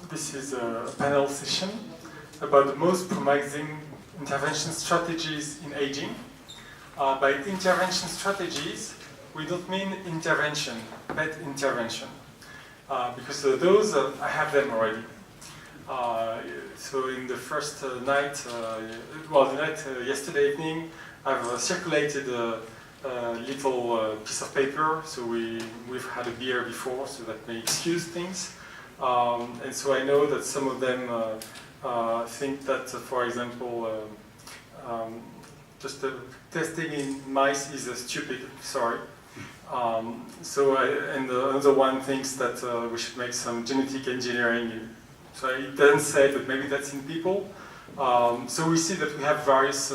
This is a panel session about the most promising intervention strategies in aging. By intervention strategies, we don't mean intervention, but intervention. Because those, I have them already. So in the first night, the night yesterday evening, I've circulated a little piece of paper, so we've had a beer before, so that may excuse things. And so I know that some of them think that, for example, just testing in mice is stupid, sorry. And the other one thinks that we should make some genetic engineering. So it doesn't say, but maybe that's in people. So we see that we have various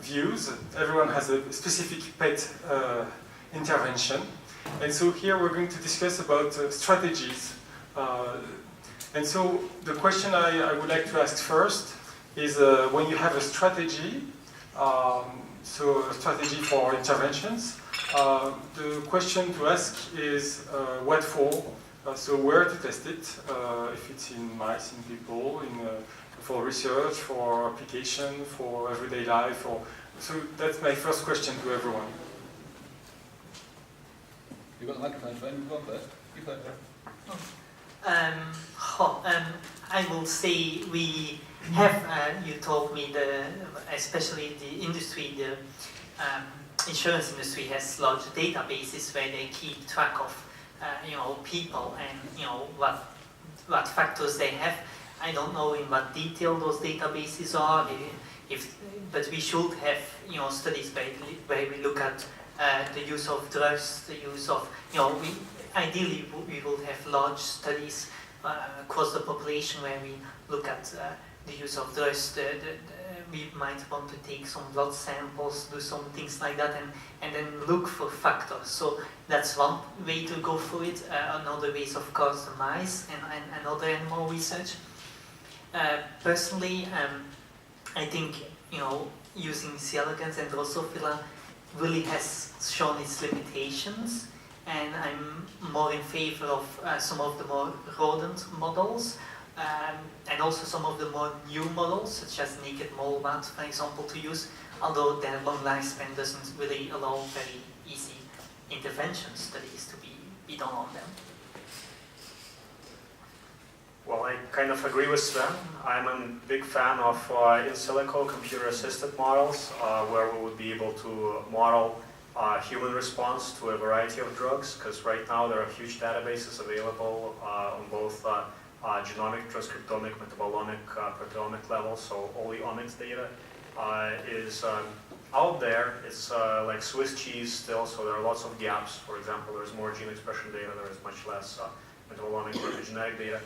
views. Everyone has a specific pet intervention. And so here we're going to discuss about strategies. And so the question I would like to ask first is when you have a strategy, so a strategy for interventions, the question to ask is what for? So where to test it, if it's in mice, in people, for research, for application, for everyday life. So that's my first question to everyone. You got the microphone for anyone first? You first. I will say we have, you told me, especially the industry, the insurance industry has large databases where they keep track of people and what factors they have. I don't know in what detail those databases are, but we should have studies where we look at the use of drugs, the use of ideally we will have large studies across the population where we look at the use of drugs. We might want to take some blood samples, do some things like that, and then look for factors. So that's one way to go for it. Another way is, of course, the mice and other animal research. Personally, I think using C. elegans and Drosophila really has shown its limitations, and I'm more in favor of some of the more rodent models. And also some of the more new models, such as naked mole rat, for example, to use, although their long lifespan doesn't really allow very easy intervention studies to be done on them. Well, I kind of agree with Sven. I'm a big fan of in silico computer-assisted models, where we would be able to model human response to a variety of drugs, because right now there are huge databases available on both genomic, transcriptomic, metabolomic, proteomic level, so all the omics data is out there. It's like Swiss cheese still, so there are lots of gaps. For example, there's more gene expression data, there is much less metabolomic or genetic data.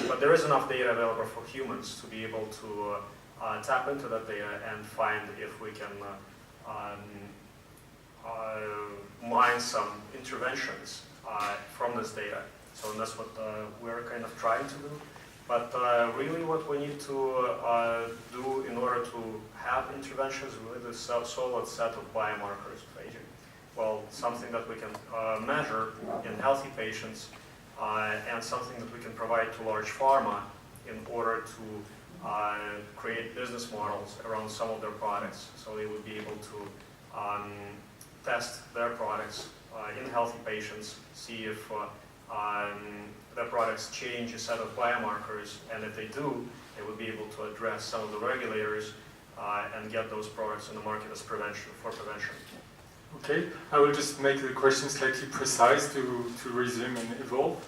But there is enough data available for humans to be able to tap into that data and find if we can mine some interventions from this data. So that's what we're kind of trying to do. But really what we need to do in order to have interventions is really this solid set of biomarkers of aging. Well, something that we can measure in healthy patients and something that we can provide to large pharma in order to create business models around some of their products. So they would be able to test their products in healthy patients, see if their products change a set of biomarkers, and if they do, they would be able to address some of the regulators and get those products on the market as prevention. Okay, I will just make the question slightly precise to resume and evolve.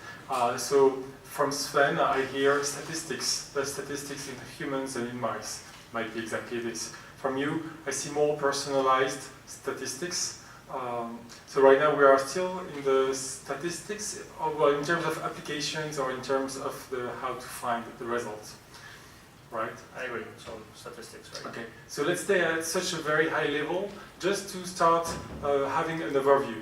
So from Sven, I hear statistics. The statistics in humans and in mice might be exactly this. From you, I see more personalized statistics. So right now we are still in the statistics, well, in terms of applications or in terms of how to find the results, right? I agree, so statistics, right? Okay, so let's stay at such a very high level, just to start having an overview.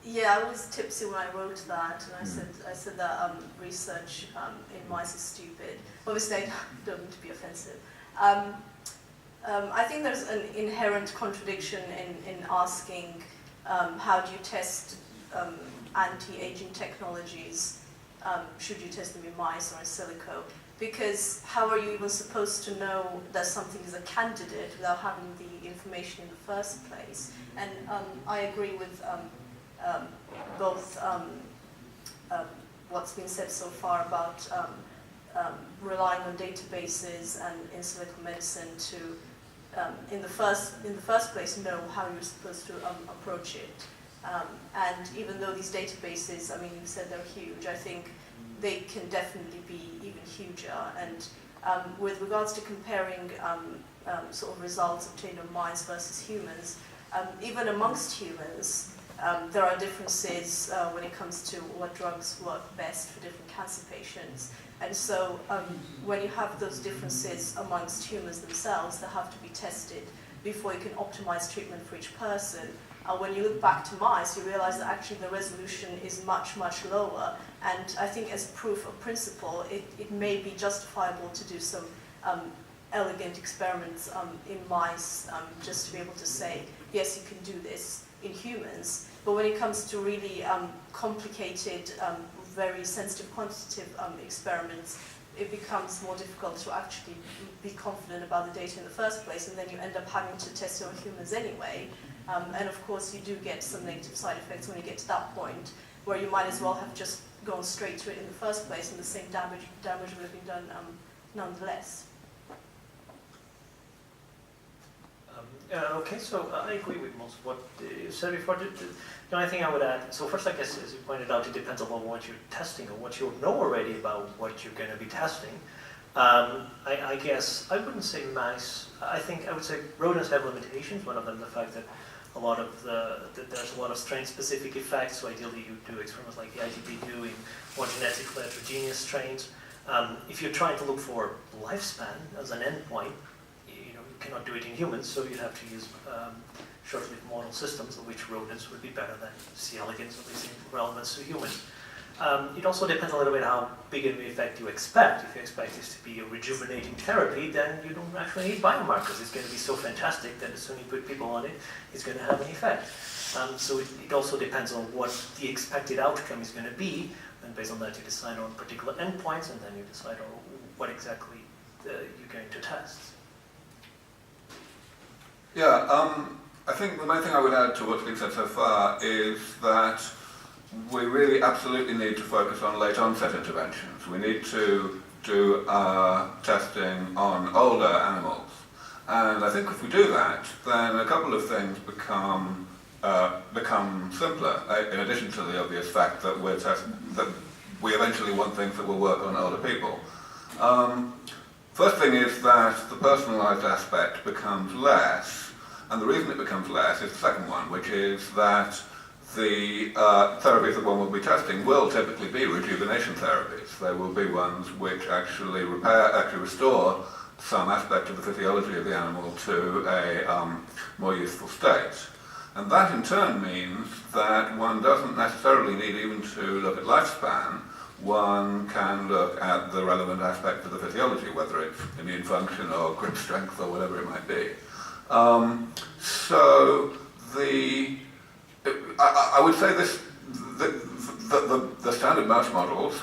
Yeah, I was tipsy when I wrote that, and I said that research in mice is stupid. Obviously, I don't mean to be offensive. I think there's an inherent contradiction in asking how do you test anti-aging technologies, should you test them in mice or in silico? Because how are you even supposed to know that something is a candidate without having the information in the first place? And I agree with both what's been said so far about relying on databases and in silico medicine to, in the first place, know how you're supposed to approach it. And even though these databases, I mean, you said they're huge, I think they can definitely be even huger. And with regards to comparing sort of results obtained on mice versus humans, even amongst humans, there are differences when it comes to what drugs work best for different cancer patients. And so when you have those differences amongst humans themselves, they have to be tested before you can optimize treatment for each person. When you look back to mice, you realize that actually the resolution is much, much lower. And I think as proof of principle, it may be justifiable to do some elegant experiments in mice just to be able to say, yes, you can do this in humans. But when it comes to really complicated, very sensitive quantitative experiments, it becomes more difficult to actually be confident about the data in the first place, and then you end up having to test it on humans anyway. And of course, you do get some negative side effects when you get to that point, where you might as well have just gone straight to it in the first place, and the same damage would have been done nonetheless. Okay, so I agree with most of what you said before. The only thing I would add, so first I guess, as you pointed out, it depends on what you're testing or what you know already about what you're going to be testing. I guess I wouldn't say mice. I would say rodents have limitations. One of them, the fact that there's a lot of strain-specific effects. So ideally, you do experiments like the ITP do in more genetically heterogeneous strains. If you're trying to look for lifespan as an endpoint, you cannot do it in humans. So you'd have to use short-lived model systems, of which rodents would be better than C. elegans, at least in relevance to humans. It also depends a little bit how big of an effect you expect. If you expect this to be a rejuvenating therapy, then you don't actually need biomarkers. It's going to be so fantastic that as soon as you put people on it, it's going to have an effect. So it also depends on what the expected outcome is going to be, and based on that you decide on particular endpoints, and then you decide on what exactly you're going to test. Yeah, I think the main thing I would add to what's been said so far is that we really absolutely need to focus on late onset interventions. We need to do testing on older animals. And I think if we do that, then a couple of things become simpler, in addition to the obvious fact that we eventually want things that will work on older people. First thing is that the personalized aspect becomes less, and the reason it becomes less is the second one, which is that the therapies that one will be testing will typically be rejuvenation therapies. They will be ones which actually restore some aspect of the physiology of the animal to a more useful state. And that in turn means that one doesn't necessarily need even to look at lifespan. One can look at the relevant aspect of the physiology, whether it's immune function or grip strength or whatever it might be. I would say the standard mouse models,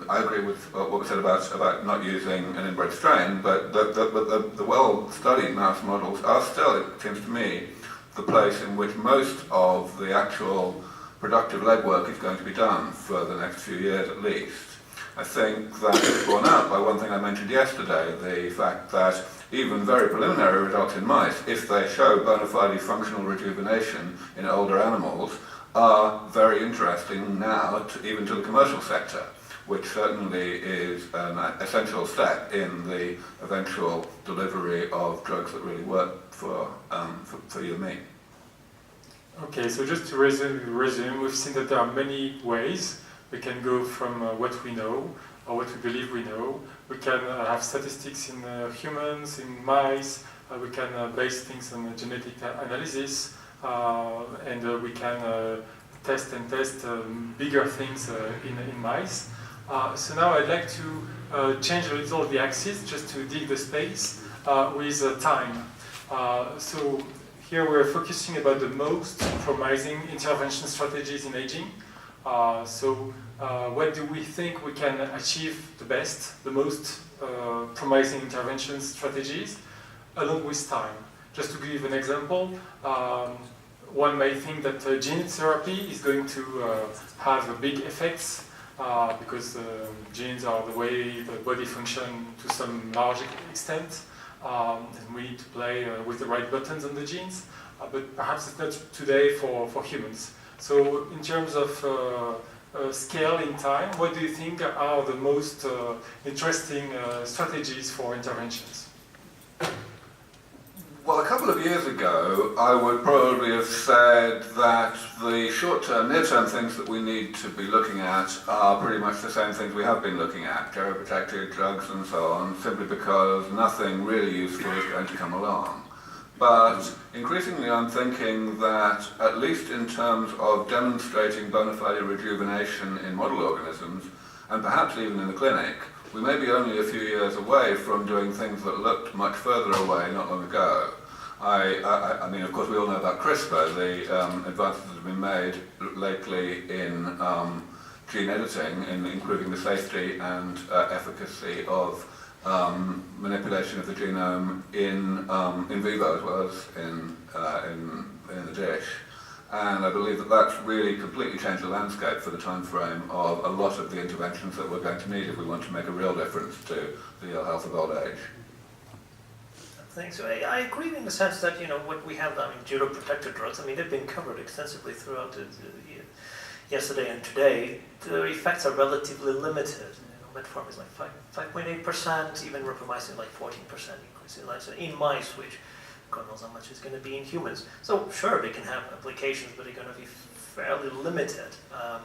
I agree with what was said about not using an inbred strain, but the well-studied mouse models are still, it seems to me, the place in which most of the actual productive legwork is going to be done for the next few years at least. I think that is borne out by one thing I mentioned yesterday, the fact that even very preliminary results in mice, if they show bona fide functional rejuvenation in older animals, are very interesting now, even to the commercial sector, which certainly is an essential step in the eventual delivery of drugs that really work for you and me. Okay, so just to resume, we've seen that there are many ways we can go from what we know or what we believe we know. We can have statistics in humans, in mice. We can base things on genetic analysis, and we can test bigger things in mice. So now I'd like to change a little the axis just to dig the space with time. So here we're focusing about the most promising intervention strategies in aging. What do we think we can achieve the best, the most promising intervention strategies along with time? Just to give an example, one may think that gene therapy is going to have big effects because genes are the way the body functions to some large extent, and we need to play with the right buttons on the genes, but perhaps it's not today for humans. So in terms of scale in time, what do you think are the most interesting strategies for interventions? Well, a couple of years ago, I would probably have said that the short-term, near-term things that we need to be looking at are pretty much the same things we have been looking at, geroprotected drugs and so on, simply because nothing really useful is going to come along. But increasingly I'm thinking that, at least in terms of demonstrating bona fide rejuvenation in model organisms, and perhaps even in the clinic, we may be only a few years away from doing things that looked much further away not long ago. I mean, of course, we all know about CRISPR, the advances that have been made lately in gene editing, in improving the safety and efficacy of manipulation of the genome in vivo as well as in the dish. And I believe that that's really completely changed the landscape for the time frame of a lot of the interventions that we're going to need if we want to make a real difference to the health of old age. Thanks. I agree in the sense that, what we have, geroprotected drugs, they've been covered extensively throughout yesterday and today. The effects are relatively limited. Metformin is like 5.8%, even rapamycin like 14% increase in life in mice, which God knows how much it's going to be in humans. So sure, they can have applications, but they're going to be fairly limited. I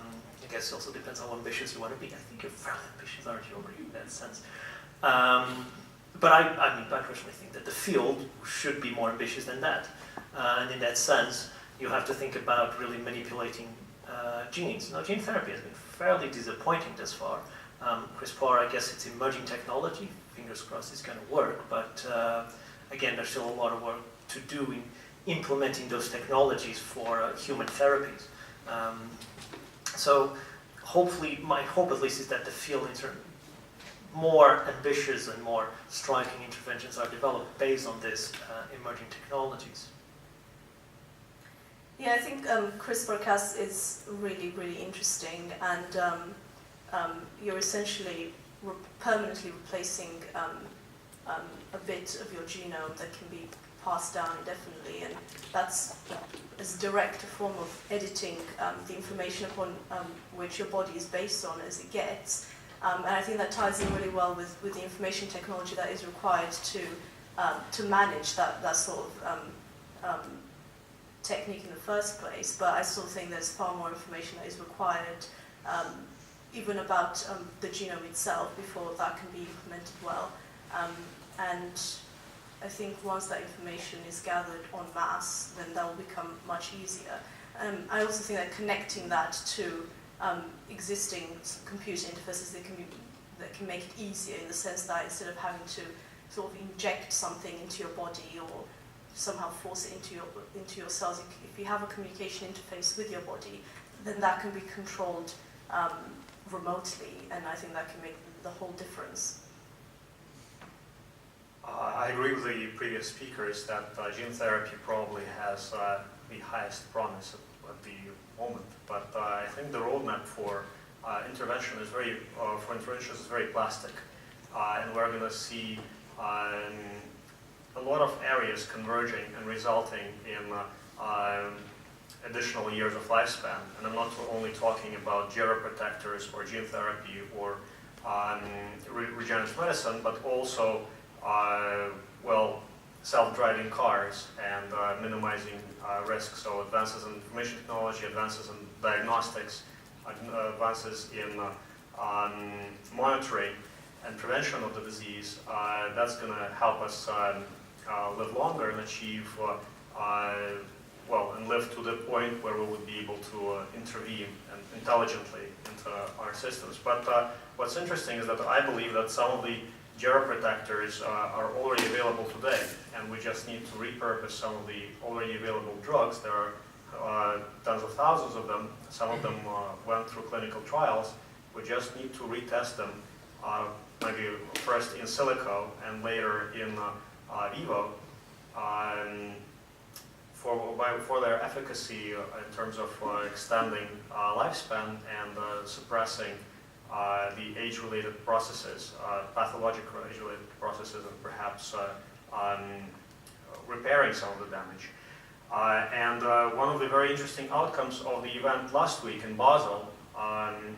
guess it also depends how ambitious you want to be. I think you're fairly ambitious, aren't you, in that sense? But I personally think that the field should be more ambitious than that. And in that sense, you have to think about really manipulating genes. Now, gene therapy has been fairly disappointing thus far. CRISPR, I guess it's emerging technology. Fingers crossed it's going to work. But again, there's still a lot of work to do in implementing those technologies for human therapies. So hopefully, my hope at least is that the field more ambitious and more striking interventions are developed based on these emerging technologies. Yeah, I think CRISPR-Cas is really, really interesting, and you're essentially permanently replacing a bit of your genome that can be passed down indefinitely, and that's as direct a form of editing the information upon which your body is based on as it gets. And I think that ties in really well with the information technology that is required to manage that sort of technique in the first place. But I still think there's far more information that is required, even about the genome itself, before that can be implemented well. And I think once that information is gathered en masse, then that will become much easier. I also think that connecting that to existing computer interfaces that can make it easier, in the sense that instead of having to sort of inject something into your body or somehow force it into your cells, if you have a communication interface with your body, then that can be controlled remotely, and I think that can make the whole difference. I agree with the previous speakers that gene therapy probably has the highest promise at the moment, but I think the roadmap for intervention is very plastic, and we're going to see a lot of areas converging and resulting in additional years of lifespan. And I'm not only talking about geroprotectors or gene therapy or regenerative medicine, but also self-driving cars and minimizing risk. So advances in information technology, advances in diagnostics, advances in monitoring and prevention of the disease. That's going to help us live longer and achieve, and live to the point where we would be able to intervene and intelligently into our systems. But what's interesting is that I believe that some of the geroprotectors are already available today, and we just need to repurpose some of the already available drugs. There are tens of thousands of them. Some of them went through clinical trials. We just need to retest them, maybe first in silico and later in vivo, for their efficacy in terms of extending lifespan and suppressing the age-related processes, pathological age-related processes, and perhaps repairing some of the damage. And one of the very interesting outcomes of the event last week in Basel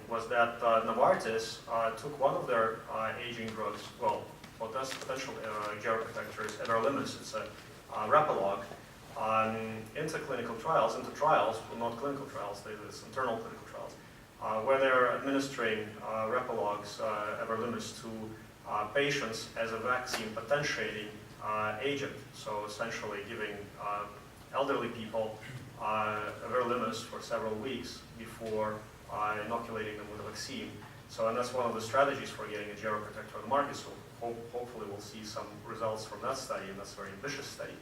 was that Novartis took one of their aging drugs, well, that's potential geroprotectors, everolimus, it's a Rapalog, into clinical trials, well, not clinical trials, it's internal clinical trials, where they're administering Rapalogs, everolimus, to patients as a vaccine potentiating agent. So essentially giving elderly people everolimus for several weeks before inoculating them with a vaccine. So, and that's one of the strategies for getting a geroprotector on the market. So hopefully we'll see some results from that study, and that's a very ambitious study.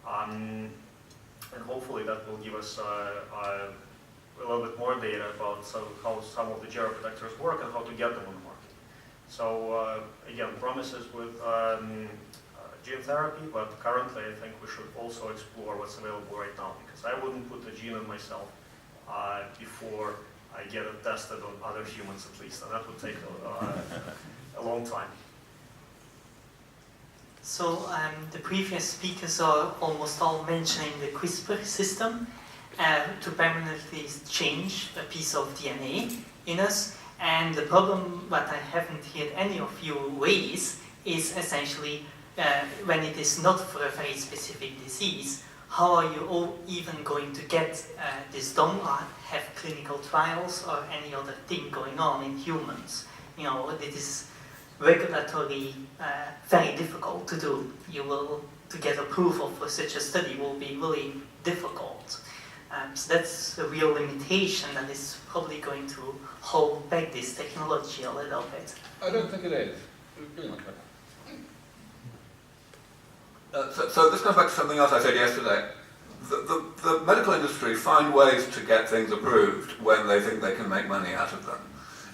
And hopefully that will give us a little bit more data about how some of the geroprotectors work and how to get them on the market. So again, promises with gene therapy, but currently I think we should also explore what's available right now, because I wouldn't put a gene in myself before I get it tested on other humans at least, and that would take a long time. So the previous speakers are almost all mentioning the CRISPR system to permanently change a piece of DNA in us. And the problem that I haven't heard any of you raise is essentially when it is not for a very specific disease, how are you all even going to get this done, or have clinical trials or any other thing going on in humans? You know, it is regulatory very difficult to do. To get approval for such a study will be really difficult. So that's a real limitation that is probably going to hold back this technology a little bit. I don't think it is. So this comes back to something else I said yesterday. The medical industry find ways to get things approved when they think they can make money out of them.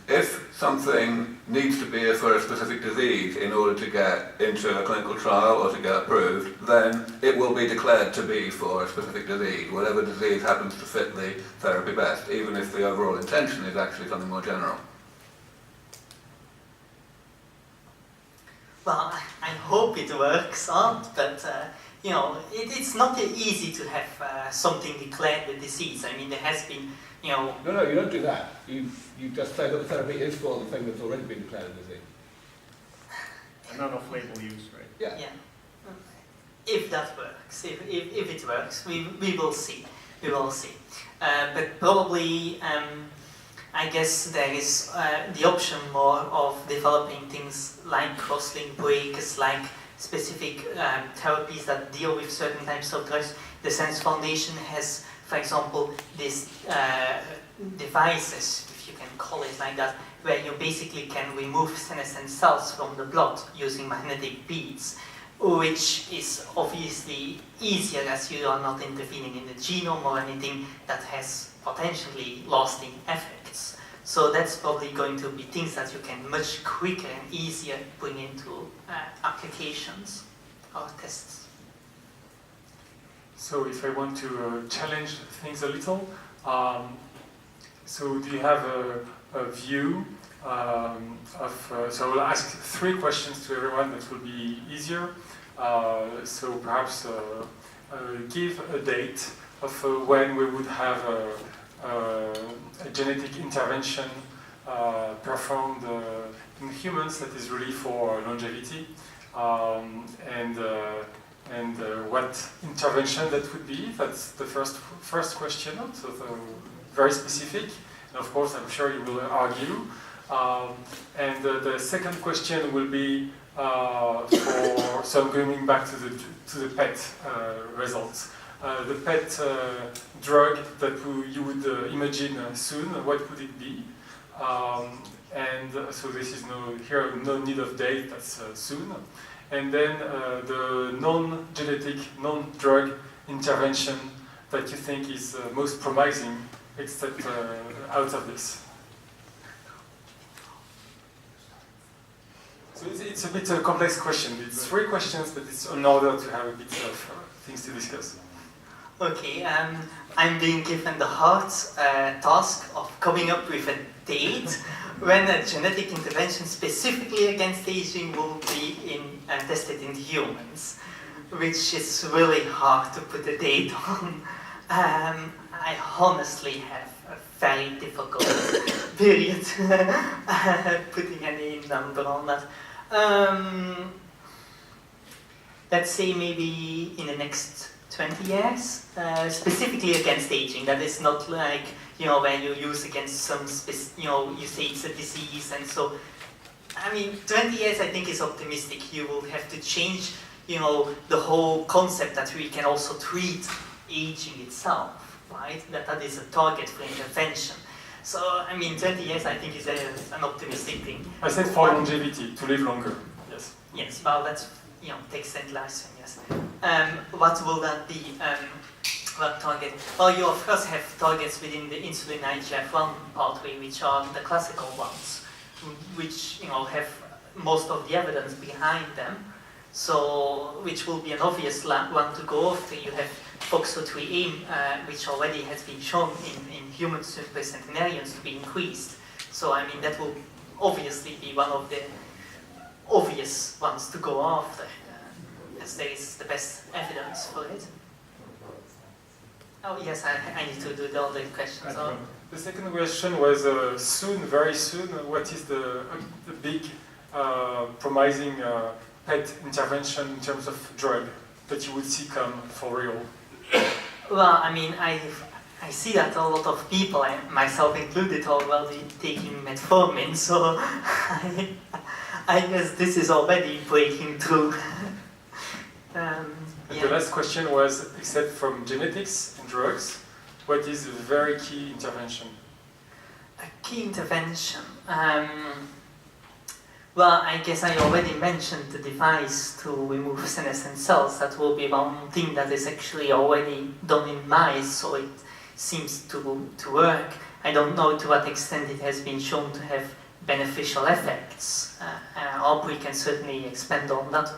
If something needs to be for a specific disease in order to get into a clinical trial or to get approved, then it will be declared to be for a specific disease, whatever disease happens to fit the therapy best, even if the overall intention is actually something more general. Well, I hope it works out, but you know, it's not easy to have something declared a disease. I mean, there has been, you know... No, you don't do that. You just say that the therapy is for the thing that's already been declared a disease. And none of label use, right? Yeah. If that works, if it works, we will see. We will see. But probably, I guess there is the option more of developing things like cross-link breakers, like specific therapies that deal with certain types of drugs. The Science Foundation has, for example, these devices, if you can call it like that, where you basically can remove senescent cells from the blood using magnetic beads, which is obviously easier as you are not intervening in the genome or anything that has potentially lasting effects. So that's probably going to be things that you can much quicker and easier bring into applications or tests. So if I want to challenge things a little, so do you have a view so I'll ask 3 questions to everyone that will be easier. So perhaps give a date of when we would have a genetic intervention performed in humans that is really for longevity, and what intervention that would be. That's the first question, so very specific, and of course I'm sure you will argue. And the second question will be so I'm going back to the PET results. The PET drug that you would imagine soon, what would it be? So this is no need of date, that's soon. And then the non-genetic, non-drug intervention that you think is most promising, except out of this. So it's a bit a complex question. It's 3 questions, but it's in order to have a bit of things to discuss. Okay, I'm being given the hard task of coming up with a date when a genetic intervention specifically against aging will be tested in humans, which is really hard to put a date on. I honestly have a very difficult period putting any number on that. Let's say maybe in the next 20 years, specifically against aging. That is not like, where you use against some, you say it's a disease, and so, 20 years I think is optimistic. You will have to change, the whole concept that we can also treat aging itself, right? That is a target for intervention. So, 20 years I think is an optimistic thing. I said for longevity, to live longer, yes. Yes, well that's, to extend lifespan, yes. What will that be? What target? Well, you of course have targets within the insulin IGF-1 pathway, which are the classical ones, which have most of the evidence behind them. So, which will be an obvious one to go after. You have FOXO3A, which already has been shown in human supercentenarians to be increased. So, that will obviously be one of the obvious ones to go after, as there is the best evidence for it. Oh yes, I need to do the other questions. The second question was soon, very soon. What is the big promising pet intervention in terms of drug that you would see come for real? Well, I see that a lot of people, myself included, are already taking metformin, so I guess this is already breaking through. The last question was, except from genetics and drugs, what is a very key intervention? A key intervention? Well, I guess I already mentioned the device to remove senescent cells. That will be one thing that is actually already done in mice, so it seems to work. I don't know to what extent it has been shown to have beneficial effects. Aubrey can certainly expand on that.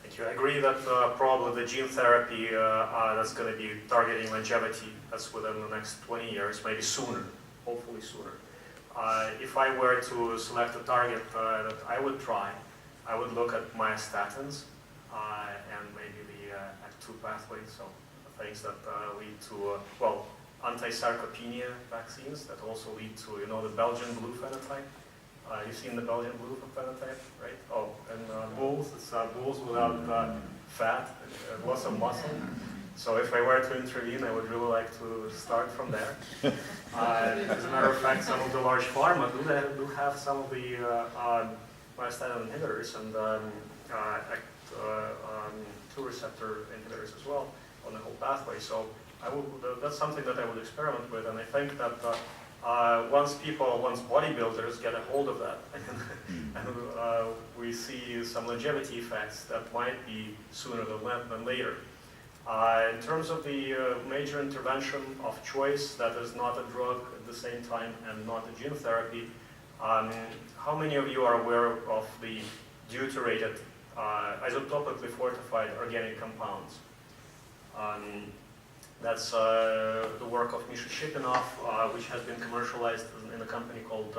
Thank you. I agree that probably the gene therapy that's going to be targeting longevity, that's within the next 20 years, maybe sooner, hopefully sooner. If I were to select a target that I would try, I would look at myostatins and maybe the ACT2 pathway, so things that lead to, anti-sarcopenia vaccines that also lead to, the Belgian blue phenotype. You've seen the Belgian blue phenotype, right? Oh, and bulls, it's bulls without fat, lots of muscle. So if I were to intervene, I would really like to start from there. As a matter of fact, some of the large pharma do have some of the myostatin inhibitors and ACT2 receptor inhibitors as well on the whole pathway. So that's something that I would experiment with, and I think that once bodybuilders get a hold of that, and we see some longevity effects, that might be sooner than later. In terms of the major intervention of choice that is not a drug at the same time and not a gene therapy, how many of you are aware of the deuterated, isotopically fortified organic compounds? That's the work of Misha Shipinov, which has been commercialized in a company called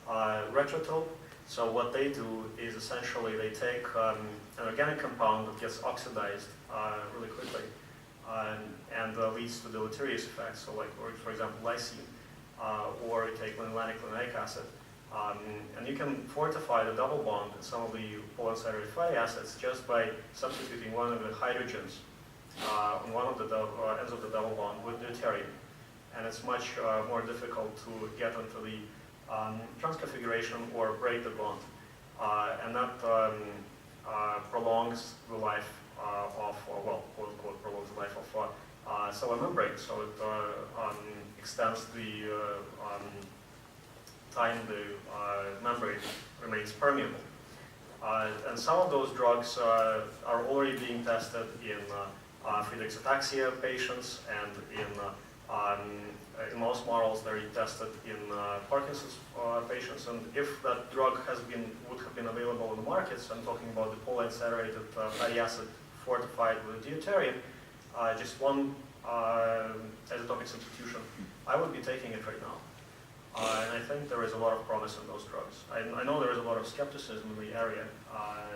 Retrotope. So what they do is essentially they take an organic compound that gets oxidized really quickly and leads to deleterious effects. So like, for example, lysine, or you take linoleic acid. And you can fortify the double bond in some of the polyunsaturated fatty acids just by substituting one of the hydrogens on one of the ends of the double bond with deuterium. And it's much more difficult to get into the transconfiguration or break the bond. And that prolongs the life of, quote unquote, prolongs the life of cellular membrane. So it extends the time the membrane remains permeable. And some of those drugs are already being tested in Friedreich's ataxia patients, and in mouse models they're tested in Parkinson's patients. And if that drug would have been available in the markets, I'm talking about the polyunsaturated fatty acid fortified with deuterium, just one isotopic substitution, I would be taking it right now. And I think there is a lot of promise in those drugs. I know there is a lot of skepticism in the area,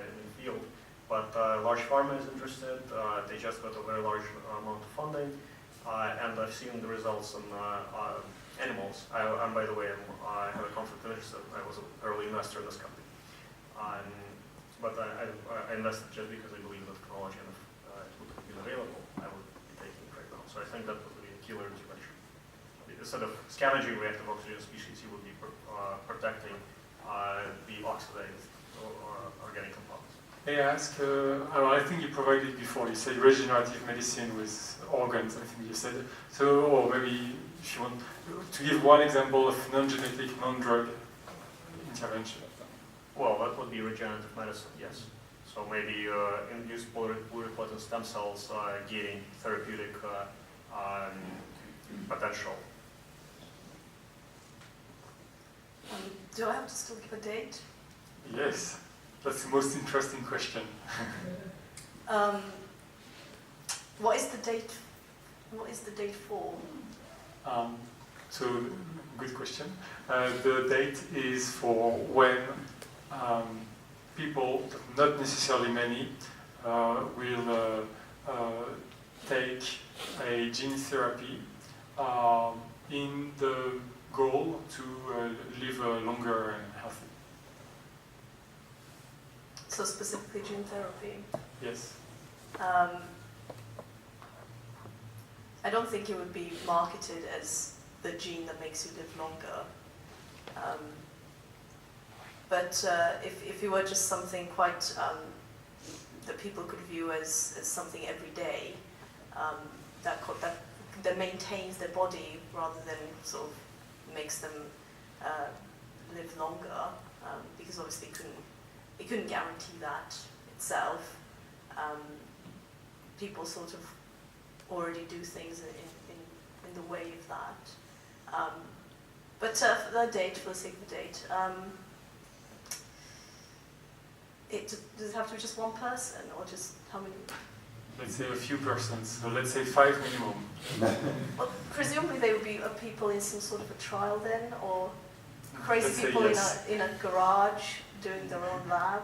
in the field, but large pharma is interested. They just got a very large amount of funding, and I've seen the results in animals. And by the way, I have a conflict of interest. I was an early investor in this company. But I invested just because I believe the technology, and if it would have been available, I would be taking it right now. So I think that would be a killer intervention. Instead of scavenging reactive oxygen species, you would be protecting the oxidized organic compounds. May I ask, I think you provided before, you said regenerative medicine with organs, I think you said. So, or maybe if you want to give one example of non-genetic, non-drug intervention. Well, that would be regenerative medicine, yes. So maybe induce pluripotent stem cells gaining therapeutic potential. Do I have to still give a date? Yes, that's the most interesting question. What is the date? What is the date for? So, good question. The date is for when people, not necessarily many, will take a gene therapy in the goal to live longer and healthy. So specifically gene therapy? Yes. I don't think it would be marketed as the gene that makes you live longer. But if it were just something quite that people could view as something every day, that maintains their body rather than sort of makes them live longer, because obviously it couldn't guarantee that itself. People sort of already do things in the way of that. But for the date, for the sake of the date, does it have to be just one person, or just how many? Let's say a few persons, so let's say 5 minimum. Well, presumably they would be people in some sort of a trial then, or Let's crazy say people yes. in a garage doing their own lab.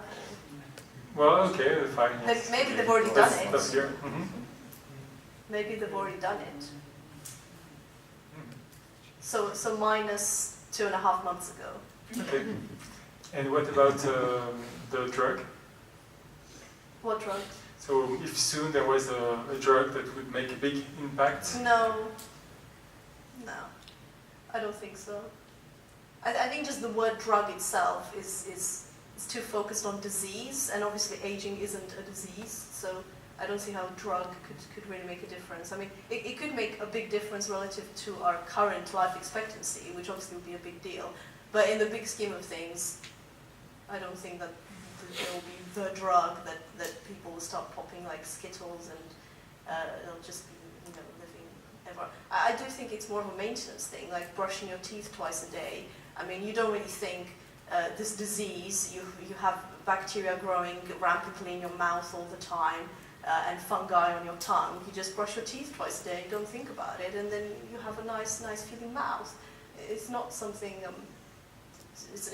Well, okay, fine. Yes. Maybe they've already done it. That's here. Mm-hmm. Maybe they've already done it. So minus 2.5 months ago. Okay. And what about the drug? What drug? So if soon there was a drug that would make a big impact? No, I don't think so. I think just the word drug itself is too focused on disease, and obviously aging isn't a disease, so I don't see how a drug could really make a difference. I mean, it could make a big difference relative to our current life expectancy, which obviously would be a big deal, but in the big scheme of things, I don't think that there will be the drug that people will start popping like Skittles, and they'll just be, living ever. I do think it's more of a maintenance thing, like brushing your teeth twice a day. I mean, you don't really think this disease, you have bacteria growing rampantly in your mouth all the time, and fungi on your tongue. You just brush your teeth twice a day, you don't think about it, and then you have a nice feeling mouth. It's not something. It's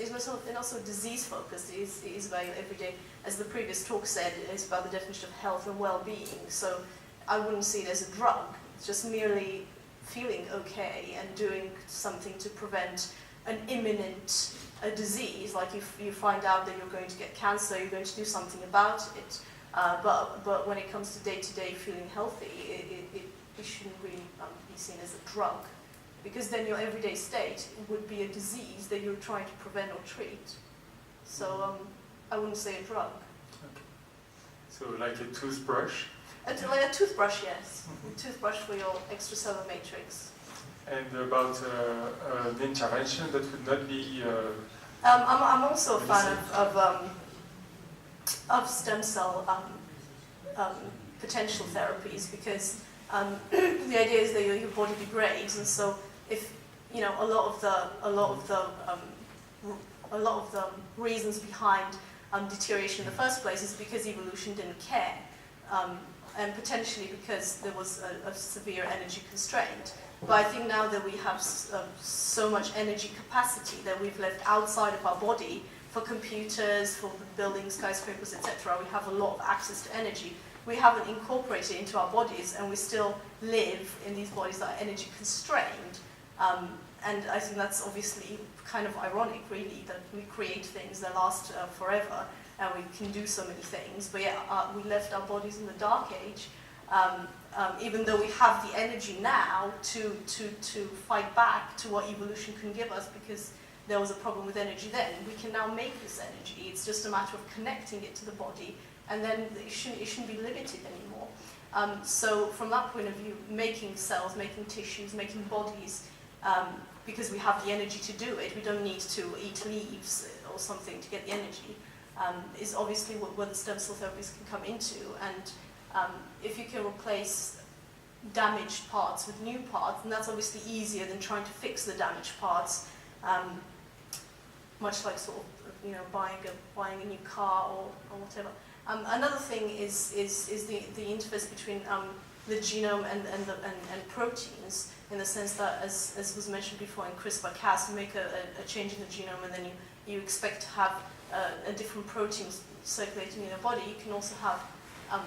not so disease focused. It is about every day. As the previous talk said, it's about the definition of health and well-being. So I wouldn't see it as a drug. It's just merely feeling okay and doing something to prevent an imminent disease. Like if you find out that you're going to get cancer, you're going to do something about it. But when it comes to day-to-day feeling healthy, it shouldn't really be seen as a drug. Because then your everyday state would be a disease that you're trying to prevent or treat. So I wouldn't say a drug. Okay. So like a toothbrush? Like a toothbrush, yes. A toothbrush for your extracellular matrix. and about an intervention that would not be. I'm also a fan of stem cell potential therapies because the idea is that your body degrades, and so if you know a lot of the reasons behind deterioration in the first place is because evolution didn't care, and potentially because there was a severe energy constraint. But I think now that we have so much energy capacity that we've left outside of our body for computers, for building skyscrapers, etc., we have a lot of access to energy. We haven't incorporated it into our bodies, and we still live in these bodies that are energy constrained. And I think that's obviously kind of ironic, really, that we create things that last forever, and we can do so many things. But yeah, we left our bodies in the dark age. Even though we have the energy now to fight back to what evolution can give us, because there was a problem with energy then, we can now make this energy. It's just a matter of connecting it to the body, and then it shouldn't be limited anymore. So from that point of view, making cells, making tissues, making bodies, because we have the energy to do it, we don't need to eat leaves or something to get the energy, is obviously where the stem cell therapies can come into. And if you can replace damaged parts with new parts, then that's obviously easier than trying to fix the damaged parts, much like sort of buying a new car or whatever. Another thing is the interface between the genome and proteins, in the sense that, as was mentioned before in CRISPR-Cas, you make a change in the genome and then you expect to have a different protein circulating in your body. You can also have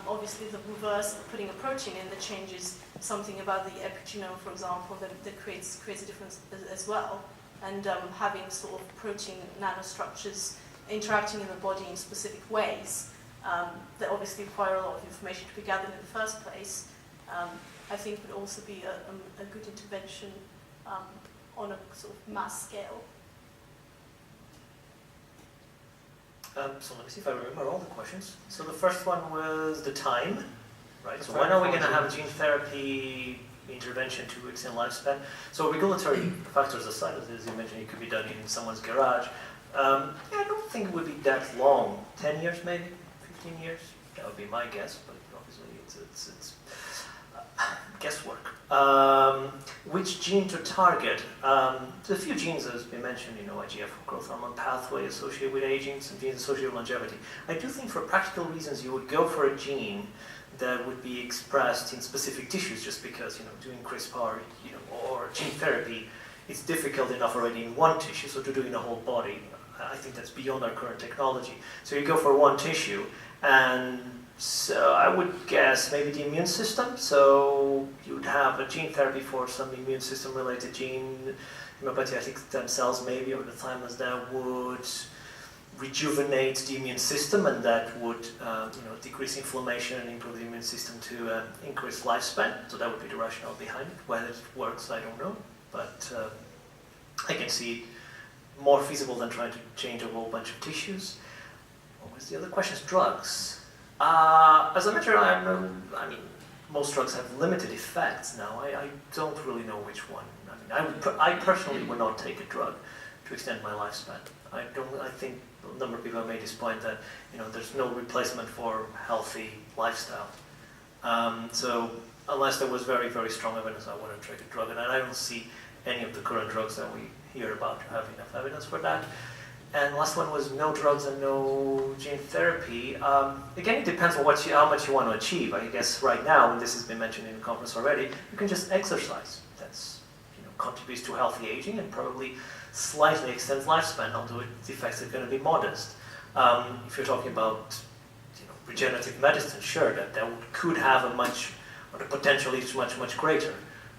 obviously the reverse of putting a protein in that changes something about the epigenome, for example, that creates a difference as well. And having sort of protein nanostructures interacting in the body in specific ways that obviously require a lot of information to be gathered in the first place, I think would also be a good intervention on a sort of mass scale. So let me see if I remember all the questions. So the first one was the time, right? So when are we going to have a gene therapy intervention to extend lifespan? So regulatory factors aside, as you mentioned, it could be done in someone's garage. I don't think it would be that long. 10 years maybe? 15 years? That would be my guess, but obviously it's guesswork. Which gene to target? There's a few genes that have been mentioned, IGF growth hormone pathway associated with aging, some genes associated with longevity. I do think for practical reasons you would go for a gene that would be expressed in specific tissues, just because, doing CRISPR, or gene therapy, it's difficult enough already in one tissue, so to do in a whole body, I think that's beyond our current technology. So you go for one tissue, and so I would guess maybe the immune system. So you would have a gene therapy for some immune system related gene, hematopoietic stem cells maybe, or the thymus, that would rejuvenate the immune system, and that would decrease inflammation and improve the immune system to increase lifespan. So that would be the rationale behind it. Whether it works, I don't know, but I can see it more feasible than trying to change a whole bunch of tissues. What was the other question? Drugs. As I mentioned, most drugs have limited effects now. I don't really know which one. I personally would not take a drug to extend my lifespan. I think a number of people have made this point that there's no replacement for healthy lifestyle. So unless there was very, very strong evidence, I wouldn't take a drug, and I don't see any of the current drugs that we hear about to have enough evidence for that. And last one was no drugs and no gene therapy. Again, it depends on how much you want to achieve. I guess right now, and this has been mentioned in the conference already, you can just exercise. That's contributes to healthy aging and probably slightly extends lifespan, although the effects are going to be modest. If you're talking about regenerative medicine, sure, that could have the potential is much greater.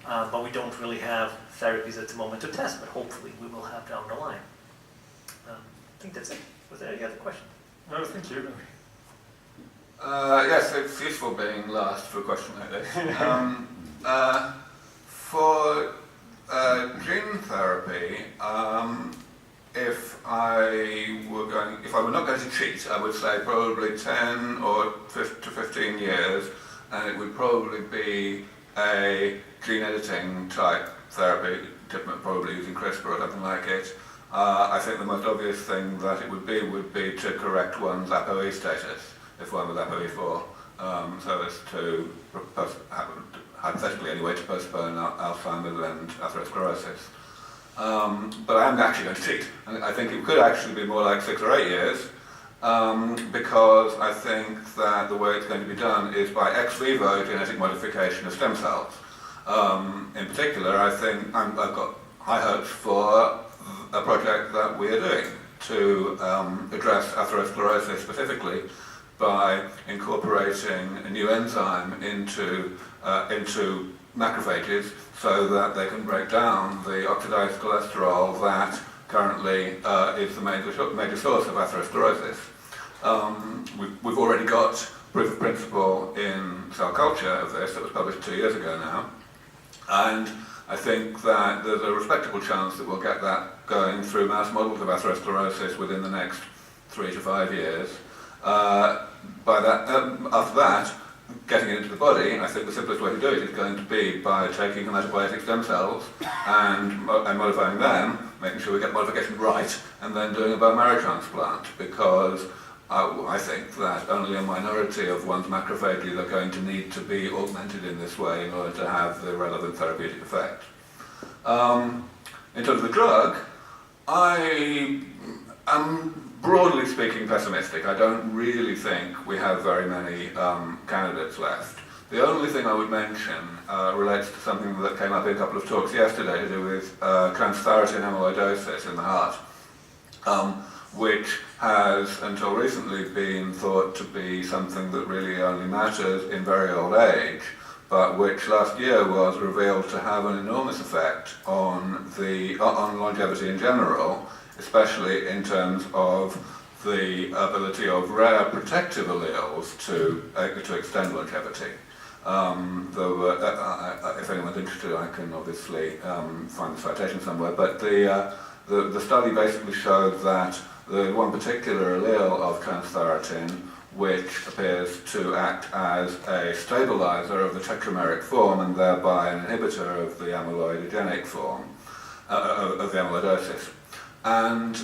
But we don't really have therapies at the moment to test, but hopefully we will have down the line. I think that's it. Was there any other question? No, thank you. Yes, it's useful being last for a question like this. For gene therapy, if I were not going to cheat, I would say probably 10 or 15 years, and it would probably be a gene editing type therapy, probably using CRISPR or something like it. I think the most obvious thing that it would be to correct one's ApoE status, if one was ApoE4, so as to, hypothetically anyway, to postpone Alzheimer's and atherosclerosis. But I am actually going to cheat. I think it could actually be more like 6 or 8 years, because I think that the way it's going to be done is by ex vivo genetic modification of stem cells. In particular, I think I've got high hopes for a project that we are doing to address atherosclerosis specifically by incorporating a new enzyme into macrophages so that they can break down the oxidized cholesterol that currently is the major source of atherosclerosis. We've already got proof of principle in cell culture of this that was published 2 years ago now, and I think that there's a respectable chance that we'll get that going through mouse models of atherosclerosis within the next 3 to 5 years. After that, getting it into the body, I think the simplest way to do it is going to be by taking hematopoietic stem cells and modifying them, making sure we get modification right, and then doing a bone marrow transplant, because I think that only a minority of one's macrophages are going to need to be augmented in this way in order to have the relevant therapeutic effect. In terms of the drug, I am broadly speaking pessimistic. I don't really think we have very many candidates left. The only thing I would mention relates to something that came up in a couple of talks yesterday to do with transthyretin amyloidosis in the heart, which has until recently been thought to be something that really only matters in very old age, but which last year was revealed to have an enormous effect on longevity in general, especially in terms of the ability of rare protective alleles to extend longevity. If anyone's interested, I can obviously find the citation somewhere, but the study basically showed that the one particular allele of transthyretin, which appears to act as a stabilizer of the tetrameric form and thereby an inhibitor of the amyloidogenic form, of the amyloidosis. And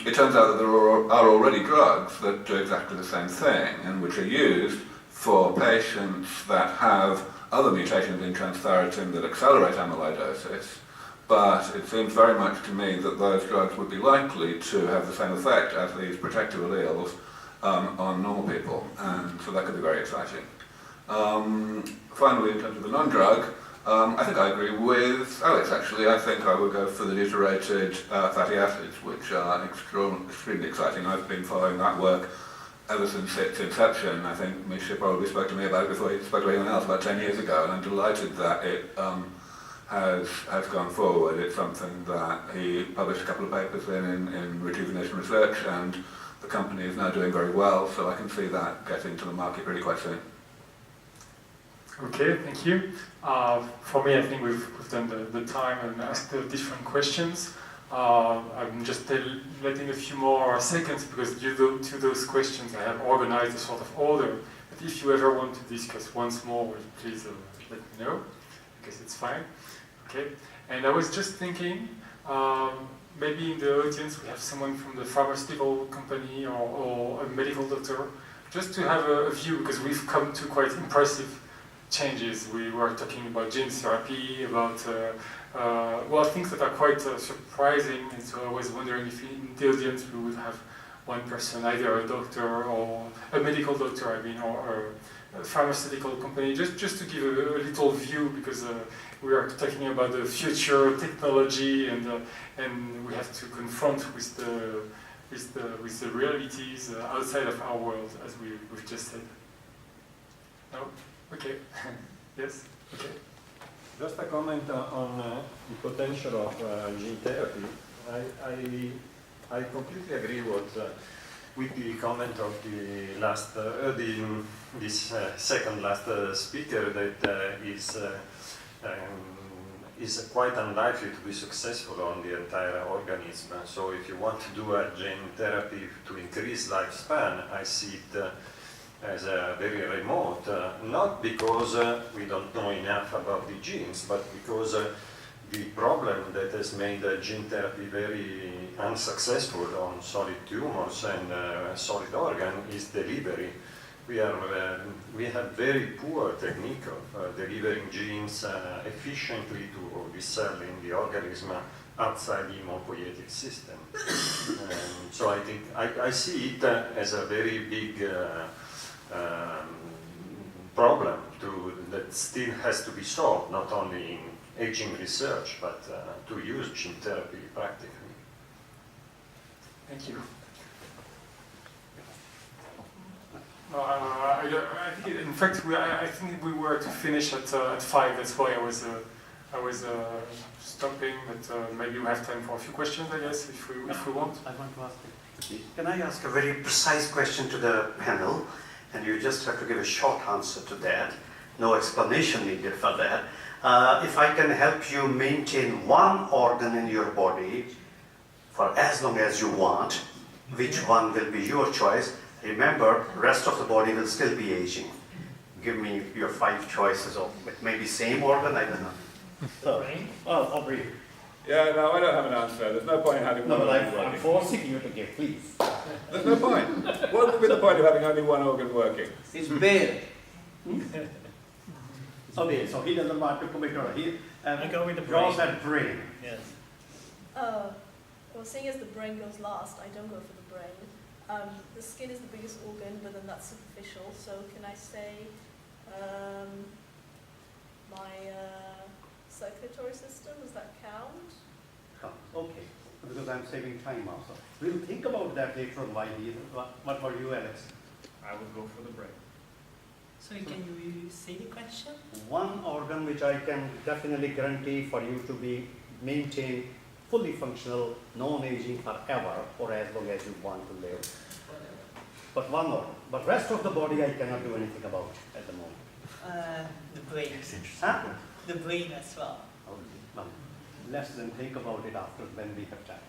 it turns out that there are already drugs that do exactly the same thing and which are used for patients that have other mutations in transthyretin that accelerate amyloidosis. But it seems very much to me that those drugs would be likely to have the same effect as these protective alleles on normal people, and so that could be very exciting. Finally, in terms of the non-drug, I think I agree with Alex, actually. I think I would go for the deuterated fatty acids, which are extremely exciting. I've been following that work ever since its inception. I think Misha probably spoke to me about it before he spoke to anyone else about 10 years ago, and I'm delighted that it has gone forward. It's something that he published a couple of papers in Rejuvenation Research, and the company is now doing very well, so I can see that getting to the market really quite soon. Okay, thank you. For me, I think we've done the time and asked the different questions. I'm just letting a few more seconds because due to those questions I have organized a sort of order. But if you ever want to discuss once more, please let me know. I guess it's fine. Okay. And I was just thinking, maybe in the audience we have someone from the pharmaceutical company or a medical doctor, just to have a view, because we've come to quite impressive changes. We were talking about gene therapy, about things that are quite surprising, and so I was wondering if in the audience we would have one person, either a doctor or a medical doctor, or a pharmaceutical company, just to give a little view, because we are talking about the future technology, and we have to confront with the realities outside of our world, as we've just said. No? Okay. Yes? Okay. Just a comment on the potential of gene therapy. I completely agree with the comment of the last, this second last speaker, that is quite unlikely to be successful on the entire organism. So if you want to do a gene therapy to increase lifespan, I see it as very remote, not because we don't know enough about the genes, but because the problem that has made gene therapy very unsuccessful on solid tumors and solid organ is delivery. We have very poor technique of delivering genes efficiently to the cell in the organism outside the hematopoietic system. So I think I see it as a very big problem that still has to be solved, not only in aging research, but to use gene therapy practically. Thank you. I think, in fact, I think we were to finish at 5. That's why I was stopping. But maybe we have time for a few questions, I guess, if we want. I want to ask you. Can I ask a very precise question to the panel? And you just have to give a short answer to that. No explanation needed for that. If I can help you maintain one organ in your body for as long as you want, which one will be your choice? Remember, rest of the body will still be aging. Give me your 5 choices of maybe same organ, I don't know. So, I'll brief. Yeah, no, I don't have an answer. There's no point in having one organ I'm working. forcing you to give, please. There's no point. What would be the point of having only one organ working? It's bad. Okay, so he doesn't want to commit on it. I go with the Jaws brain. and brain. Yes. Well, seeing as the brain goes last, I don't go for the brain. The skin is the biggest organ, but then that's superficial. So can I say my circulatory system? Does that count? Okay, because I'm saving time also. We'll think about that later on. Why he? What about you, Alex? I would go for the brain. Sorry, can you say the question? One organ which I can definitely guarantee for you to be maintained fully functional, non-aging forever, or as long as you want to live. But one organ. But rest of the body I cannot do anything about at the moment. The brain. Huh? The brain as well. Well, let's then think about it after when we have time.